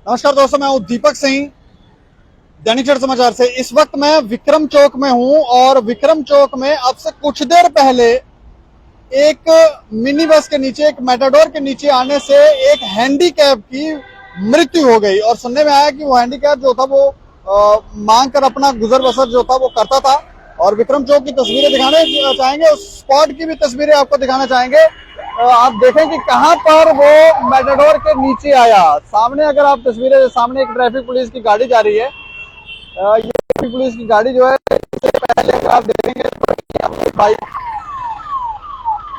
नमस्कार दोस्तों, मैं हूं दीपक सिंह, दैनिक सवेरा समाचार से। इस वक्त मैं विक्रम चौक में हूं और विक्रम चौक में अब से कुछ देर पहले एक मिनी बस के नीचे, एक मेटाडोर के नीचे आने से एक हैंडीकैप की मृत्यु हो गई। और सुनने में आया कि वो हैंडीकैप जो था वो मांग कर अपना गुजर बसर जो था वो करता था। और विक्रम चौक की तस्वीरें दिखाने चाहेंगे, उस स्पॉट की भी तस्वीरें आपको दिखाना चाहेंगे। आप देखें कि कहां पर वो मेटाडोर के नीचे आया। सामने अगर आप तस्वीरें, सामने एक ट्रैफिक पुलिस की गाड़ी जा रही है। ये ट्रैफिक पुलिस की गाड़ी जो है, इससे पहले अगर आप देखेंगे तो बाइक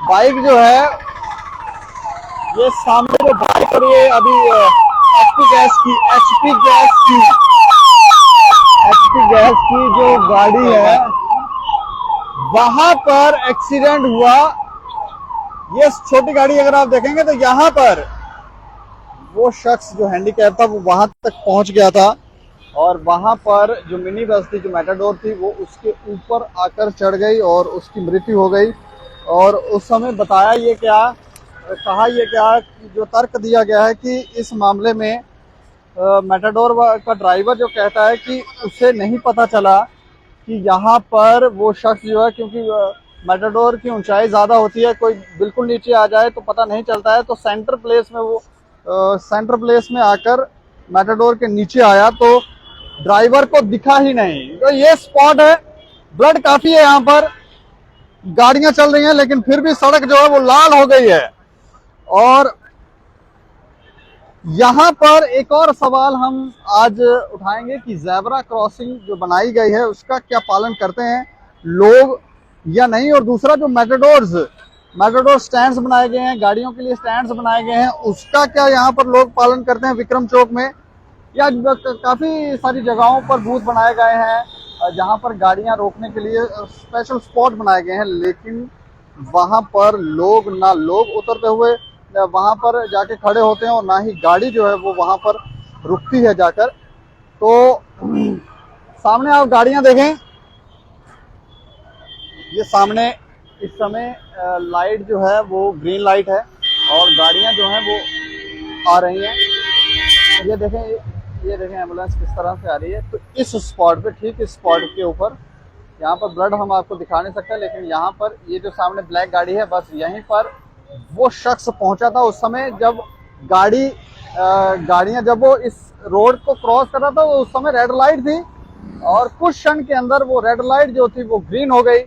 बाइक जो है, ये सामने जो बाइक और ये अभी एचपी गैस की जो गाड़ी है, वहां पर एक्सीडेंट हुआ। ये छोटी गाड़ी अगर आप देखेंगे तो यहाँ पर वो शख्स जो हैंडीकैप था वो वहां तक पहुंच गया था और वहां पर जो मिनी बस थी, जो मेटाडोर थी, वो उसके ऊपर आकर चढ़ गई और उसकी मृत्यु हो गई। और उस समय कहा ये क्या जो तर्क दिया गया है कि इस मामले में मेटाडोर का ड्राइवर जो कहता है कि उसे नहीं पता चला कि यहाँ पर वो शख्स जो है, क्योंकि मेटाडोर की ऊंचाई ज्यादा होती है, कोई बिल्कुल नीचे आ जाए तो पता नहीं चलता है। तो सेंटर प्लेस में आकर मेटाडोर के नीचे आया तो ड्राइवर को दिखा ही नहीं। तो ये स्पॉट है, ब्लड काफी है यहाँ पर, गाड़ियां चल रही हैं, लेकिन फिर भी सड़क जो है वो लाल हो गई है। और यहाँ पर एक और सवाल हम आज उठाएंगे कि ज़ेब्रा क्रॉसिंग जो बनाई गई है उसका क्या पालन करते हैं लोग या नहीं। और दूसरा, जो मेटाडोर स्टैंड्स बनाए गए हैं, गाड़ियों के लिए स्टैंड्स बनाए गए हैं, उसका क्या यहाँ पर लोग पालन करते हैं विक्रम चौक में। या काफी सारी जगहों पर बूथ बनाए गए हैं जहां पर गाड़ियां रोकने के लिए स्पेशल स्पॉट बनाए गए हैं, लेकिन वहां पर लोग उतरते हुए वहां पर जाके खड़े होते हैं और ना ही गाड़ी जो है वो वहां पर रुकती है जाकर। तो सामने आप गाड़ियां देखें, ये सामने इस समय लाइट जो है वो ग्रीन लाइट है और गाड़ियां जो हैं वो आ रही हैं। ये देखें एम्बुलेंस किस तरह से आ रही है। तो इस स्पॉट पे, ठीक इस स्पॉट के ऊपर, यहाँ पर ब्लड हम आपको दिखा नहीं सकते, लेकिन यहाँ पर ये जो सामने ब्लैक गाड़ी है, बस यहीं पर वो शख्स पहुंचा था उस समय जब गाड़ियां जब वो इस रोड को क्रॉस कर रहा था। वो उस समय रेड लाइट थी और कुछ क्षण के अंदर वो रेड लाइट जो थी वो ग्रीन हो गई।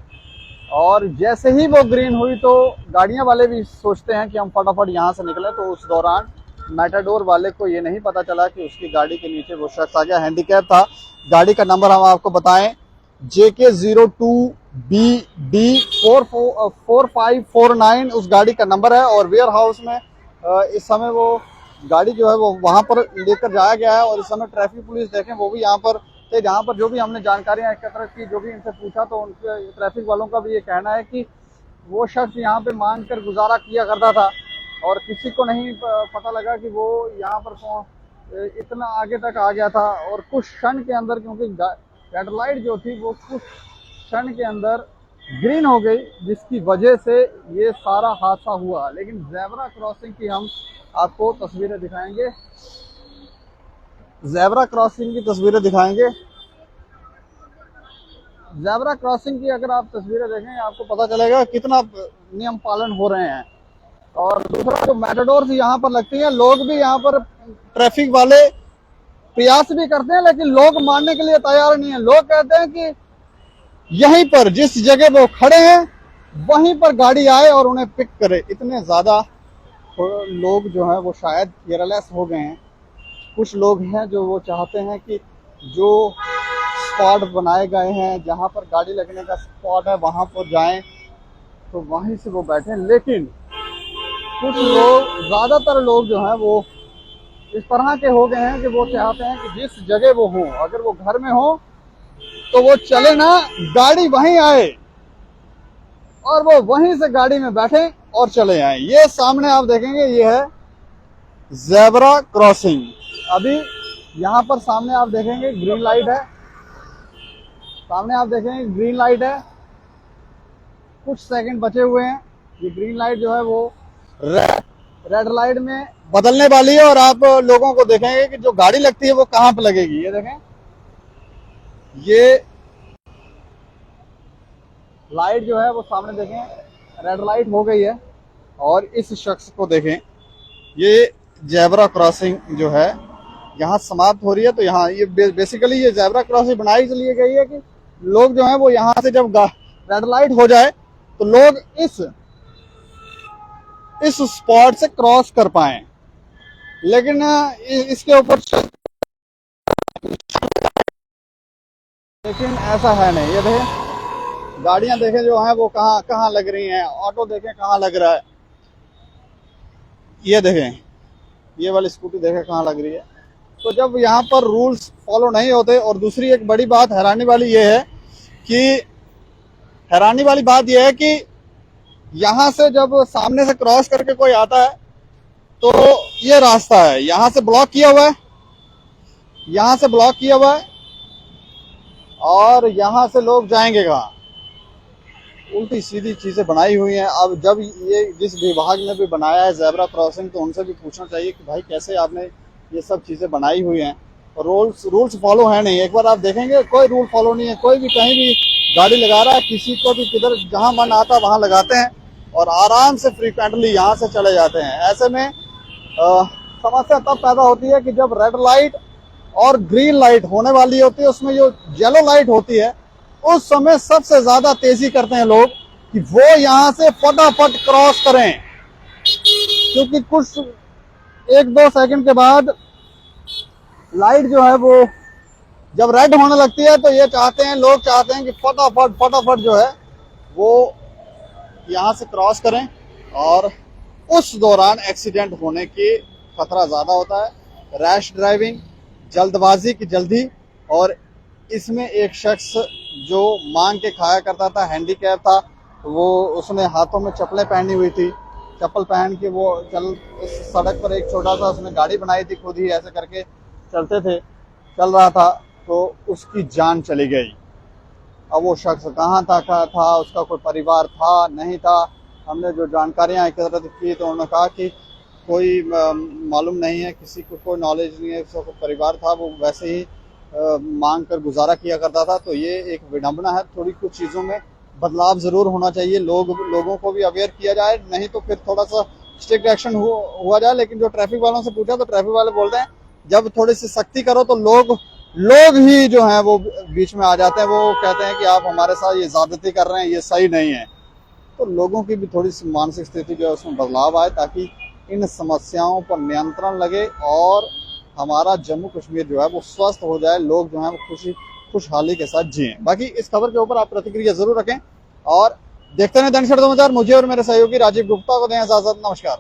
और जैसे ही वो ग्रीन हुई तो गाड़ियां वाले भी सोचते हैं कि हम फटाफट यहाँ से निकले। तो उस दौरान मेटाडोर वाले को ये नहीं पता चला कि उसकी गाड़ी के नीचे वो शख्स आ गया। हैंडीकैप था। गाड़ी का नंबर हम आपको बताएं, JK02BD4549 उस गाड़ी का नंबर है। और वेयर हाउस में इस समय वो गाड़ी जो है वो वहां पर लेकर जाया गया है। और इस समय ट्रैफिक पुलिस देखें वो भी यहाँ पर थे, जहाँ पर जो भी हमने जानकारियां एकत्र की, जो भी इनसे पूछा, तो उनके ट्रैफिक वालों का भी ये कहना है कि वो शख्स यहाँ पे मांग कर गुजारा किया करता था और किसी को नहीं पता लगा कि वो यहाँ पर इतना आगे तक आ गया था। और कुछ क्षण के अंदर, क्योंकि रेड लाइट जो थी वो कुछ क्षण के अंदर ग्रीन हो गई, जिसकी वजह से ये सारा हादसा हुआ। लेकिन ज़ेब्रा क्रॉसिंग की हम आपको तस्वीरें दिखाएंगे, ज़ेब्रा क्रॉसिंग की तस्वीरें दिखाएंगे। ज़ेब्रा क्रॉसिंग की अगर आप तस्वीरें देखें, आपको पता चलेगा कितना नियम पालन हो रहे हैं। और दूसरा, जो मेटाडोर यहाँ पर लगती है, लोग भी यहाँ पर, ट्रैफिक वाले प्रयास भी करते हैं, लेकिन लोग मानने के लिए तैयार नहीं है। लोग कहते हैं कि यहीं पर जिस जगह वो खड़े हैं वहीं पर गाड़ी आए और उन्हें पिक करे। इतने ज्यादा लोग जो हैं वो शायद केयरलेस हो गए हैं। कुछ लोग हैं जो वो चाहते हैं कि जो स्पॉट बनाए गए हैं, जहां पर गाड़ी लगने का स्पॉट है, वहां पर जाएं तो वहीं से वो बैठे। लेकिन कुछ लोग, ज्यादातर लोग जो हैं वो इस तरह के हो गए हैं कि वो चाहते हैं कि जिस जगह वो हो, अगर वो घर में हो तो वो चले ना, गाड़ी वहीं आए और वो वहीं से गाड़ी में बैठे और चले आए। ये सामने आप देखेंगे, ये है ज़ेब्रा क्रॉसिंग। अभी यहाँ पर सामने आप देखेंगे ग्रीन लाइट है, सामने आप देखेंगे ग्रीन लाइट है, कुछ सेकंड बचे हुए हैं। ये ग्रीन लाइट जो है वो रेड लाइट में बदलने वाली है और आप लोगों को देखेंगे कि जो गाड़ी लगती है वो कहां पे लगेगी। ये देखें, ये लाइट जो है वो सामने देखें रेड लाइट हो गई है। और इस शख्स को देखें, ये जेब्रा क्रॉसिंग जो है यहाँ समाप्त हो रही है। तो यहाँ ये बेसिकली ये जेब्रा क्रॉसिंग बनाई इसलिए गई है कि लोग जो है वो यहाँ से जब रेड लाइट हो जाए तो लोग इस स्पॉट से क्रॉस कर पाए। लेकिन इसके ऊपर लेकिन ऐसा है नहीं। ये देखें, गाड़ियां देखें जो हैं वो कहाँ कहाँ लग रही हैं, ऑटो देखें कहाँ लग रहा है। ये देखें, ये वाली स्कूटी देखें कहाँ लग रही है। तो जब यहाँ पर रूल्स फॉलो नहीं होते, और दूसरी एक बड़ी बात हैरानी वाली ये है कि यहाँ से जब सामने से क्रॉस करके कोई आता है तो ये रास्ता है यहाँ से ब्लॉक किया हुआ है, यहाँ से ब्लॉक किया हुआ है, और यहाँ से लोग जाएंगे कहाँ। उल्टी सीधी चीजें बनाई हुई हैं। अब जब ये जिस विभाग ने भी बनाया है जेब्रा क्रॉसिंग, तो उनसे भी पूछना चाहिए कि भाई कैसे आपने ये सब चीजें बनाई हुई हैं। रूल्स फॉलो है नहीं। एक बार आप देखेंगे कोई रूल फॉलो नहीं है, कोई भी कहीं भी गाड़ी लगा रहा है, किसी को भी किधर जहां मन आता वहां लगाते हैं और आराम से फ्रीक्वेंटली यहाँ से चले जाते हैं। ऐसे में समस्या तब पैदा होती है कि जब रेड लाइट और ग्रीन लाइट होने वाली होती है, उसमें जो येलो लाइट होती है उस समय सबसे ज्यादा तेजी करते हैं लोग कि वो यहाँ से फटाफट क्रॉस करें, क्योंकि कुछ 1-2 सेकंड के बाद लाइट जो है वो जब रेड होने लगती है तो लोग चाहते हैं कि फटाफट जो है वो यहाँ से क्रॉस करें, और उस दौरान एक्सीडेंट होने की खतरा ज्यादा होता है। रैश ड्राइविंग, जल्दबाजी की जल्दी। और इसमें एक शख्स जो मांग के खाया करता था, हैंडीकैप था, वो उसने हाथों में चप्पलें पहनी हुई थी, चप्पल पहन के वो इस सड़क पर एक छोटा सा उसने गाड़ी बनाई थी, खुद ही ऐसे करके चल रहा था, तो उसकी जान चली गई। अब वो शख्स कहाँ था, उसका कोई परिवार था नहीं था। हमने जो जानकारियां एकत्रित की तो उन्होंने कहा कि कोई मालूम नहीं है, किसी को कोई नॉलेज नहीं है, उसका कोई परिवार था, वो वैसे ही मांग कर गुजारा किया करता था। तो ये एक विडंबना है। थोड़ी कुछ चीज़ों में बदलाव जरूर होना चाहिए, लोगों को भी अवेयर किया जाए, नहीं तो फिर थोड़ा सा स्ट्रिक्ट एक्शन हुआ जाए। लेकिन जो ट्रैफिक वालों से पूछा तो ट्रैफिक वाले बोल रहे हैं जब थोड़ी सी सख्ती करो तो लोग ही जो हैं वो बीच में आ जाते हैं। वो कहते हैं कि आप हमारे साथ ये ज्यादती कर रहे हैं, ये सही नहीं है। तो लोगों की भी थोड़ी सी मानसिक स्थिति जो है उसमें बदलाव आए, ताकि इन समस्याओं पर नियंत्रण लगे और हमारा जम्मू कश्मीर जो है वो स्वस्थ हो जाए, लोग जो है वो खुशहाली के साथ जिएं। बाकी इस खबर के ऊपर आप प्रतिक्रिया जरूर रखें और देखते रहें दैनिक समाचार। मुझे और मेरे सहयोगी राजीव गुप्ता को दें इजाजत। नमस्कार।